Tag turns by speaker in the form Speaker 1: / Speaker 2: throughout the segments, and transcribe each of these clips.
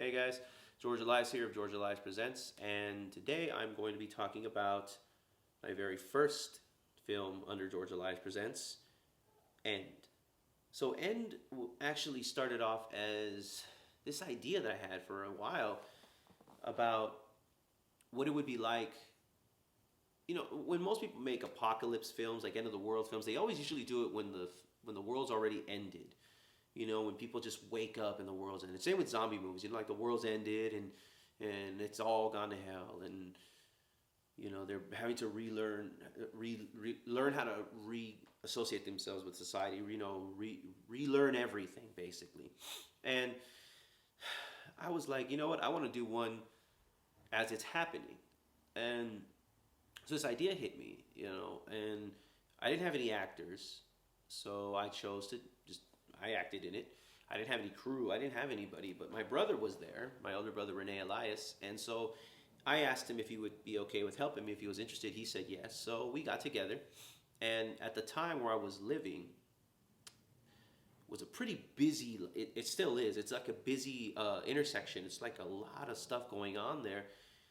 Speaker 1: Hey guys, George Elias here of George Elias Presents, and today I'm going to be talking about my very first film under George Elias Presents, End. So End actually started off as this idea that I had for a while about what it would be like. You know, when most people make apocalypse films, like end of the world films, they always usually do it when the world's already ended. You know, when people just wake up and the world's ended. Same with zombie movies. You know, like the world's ended and it's all gone to hell, and you know they're having to learn how to reassociate themselves with society. You know, relearn everything basically. And I was like, you know what? I want to do one as it's happening, and so this idea hit me. You know, and I didn't have any actors, so I chose to just I acted in it. I didn't have any crew. I didn't have anybody, but my brother was there, my older brother Rene Elias, and so I asked him if he would be okay with helping me if he was interested. He said yes. So we got together, and at the time where I was living was a pretty busy. It still is. It's like a busy intersection. It's like a lot of stuff going on there.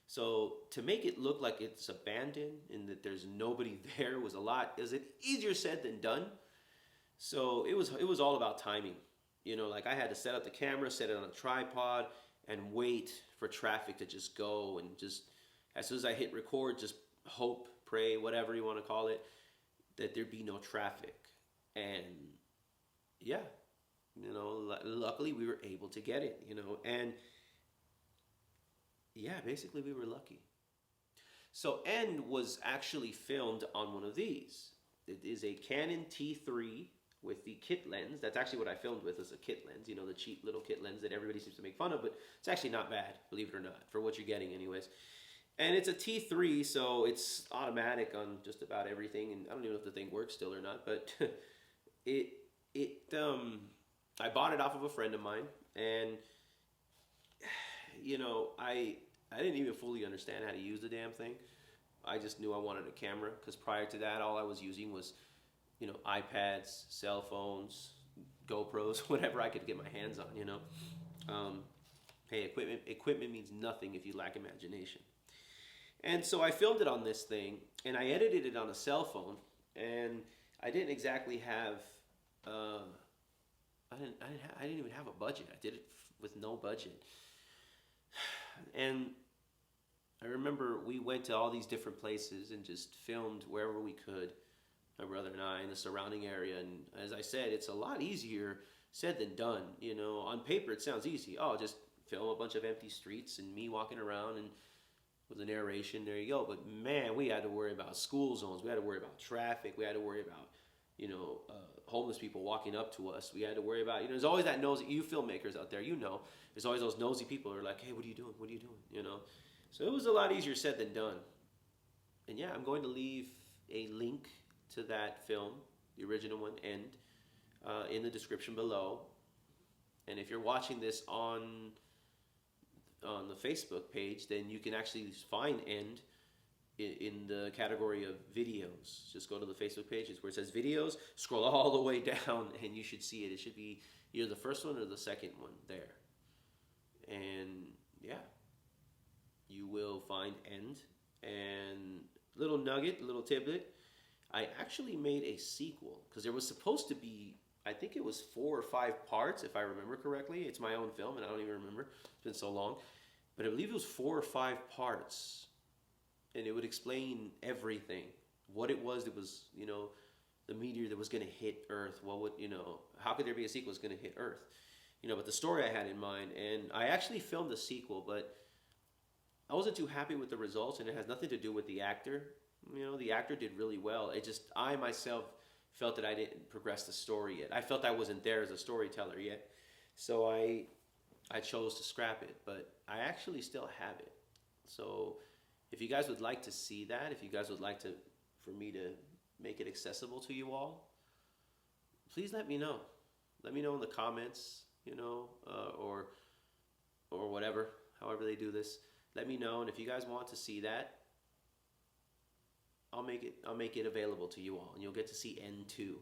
Speaker 1: So to make it look like it's abandoned and that there's nobody there was a lot. Is it easier said than done? So it was all about timing. You know, like I had to set up the camera, set it on a tripod, and wait for traffic to just go, and just as soon as I hit record, just hope, pray, whatever you want to call it, that there be no traffic. And yeah, you know, luckily we were able to get it, you know, and yeah, basically we were lucky. So End was actually filmed on one of these. It is a Canon T3 with the kit lens. That's actually what I filmed with, is a kit lens, you know, the cheap little kit lens that everybody seems to make fun of, but it's actually not bad, believe it or not, for what you're getting anyways. And it's a T3, so it's automatic on just about everything, and I don't even know if the thing works still or not, but I bought it off of a friend of mine, and you know, I didn't even fully understand how to use the damn thing. I just knew I wanted a camera, because prior to that, all I was using was, you know, iPads, cell phones, GoPros, whatever I could get my hands on, you know. Hey, equipment means nothing if you lack imagination. And so I filmed it on this thing, and I edited it on a cell phone, and I didn't exactly have, I didn't even have a budget. I did it with no budget. And I remember we went to all these different places and just filmed wherever we could, my brother and I, in the surrounding area. And as I said, it's a lot easier said than done. You know, on paper it sounds easy. Oh, just film a bunch of empty streets and me walking around and with the narration, there you go. But man, we had to worry about school zones. We had to worry about traffic. We had to worry about, you know, homeless people walking up to us. We had to worry about, you know, there's always that nosy, you filmmakers out there, you know, there's always those nosy people who are like, hey, what are you doing? What are you doing? You know? So it was a lot easier said than done. And yeah, I'm going to leave a link to that film, the original one, End, in the description below. And if you're watching this on the Facebook page, then you can actually find End in the category of videos. Just go to the Facebook page, it's where it says videos, scroll all the way down, and you should see it. It should be either the first one or the second one there. And yeah, you will find End. And little nugget, little tidbit, I actually made a sequel, because there was supposed to be, I think it was 4 or 5 parts, if I remember correctly. It's my own film, and I don't even remember. It's been so long. But I believe it was 4 or 5 parts, and it would explain everything. What it was that was, you know, the meteor that was going to hit Earth. What would, you know, how could there be a sequel that's going to hit Earth? You know, but the story I had in mind, and I actually filmed a sequel, but I wasn't too happy with the results, and it has nothing to do with the actor. You know, the actor did really well. It just, I myself felt that I didn't progress the story yet. I felt I wasn't there as a storyteller yet. So I chose to scrap it, but I actually still have it. So if you guys would like to see that, if you guys would like to, for me to make it accessible to you all, please let me know. Let me know in the comments, you know, or whatever, however they do this. Let me know, and if you guys want to see that, I'll make it available to you all, and you'll get to see End 2.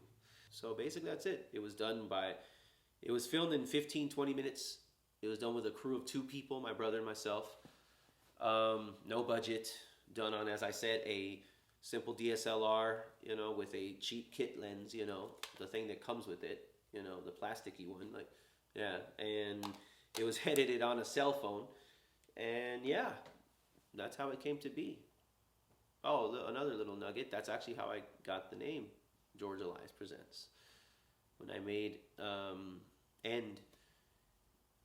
Speaker 1: So basically that's it. It was filmed in 15-20 minutes It was done with a crew of 2 people, my brother and myself. No budget, done on, as I said, a simple DSLR, with a cheap kit lens, the thing that comes with it, the plasticky one, like, yeah, and it was edited on a cell phone, and yeah, that's how it came to be. Oh, another little nugget, that's actually how I got the name George Elias Presents. When I made End,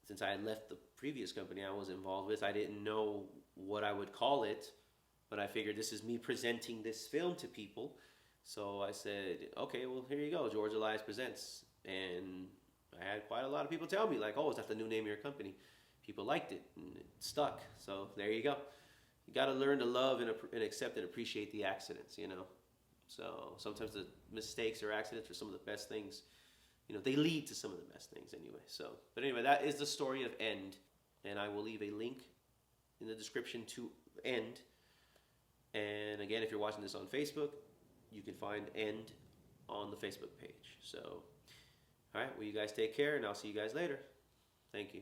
Speaker 1: since I had left the previous company I was involved with, I didn't know what I would call it, but I figured this is me presenting this film to people. So I said, okay, well, here you go, George Elias Presents. And I had quite a lot of people tell me, like, oh, is that the new name of your company? People liked it, and it stuck. So there you go. You got to learn to love and accept and appreciate the accidents, So sometimes the mistakes or accidents are some of the best things. They lead to some of the best things anyway. So, but anyway, that is the story of End. And I will leave a link in the description to End. And again, if you're watching this on Facebook, you can find End on the Facebook page. So, all right, well, you guys take care, and I'll see you guys later. Thank you.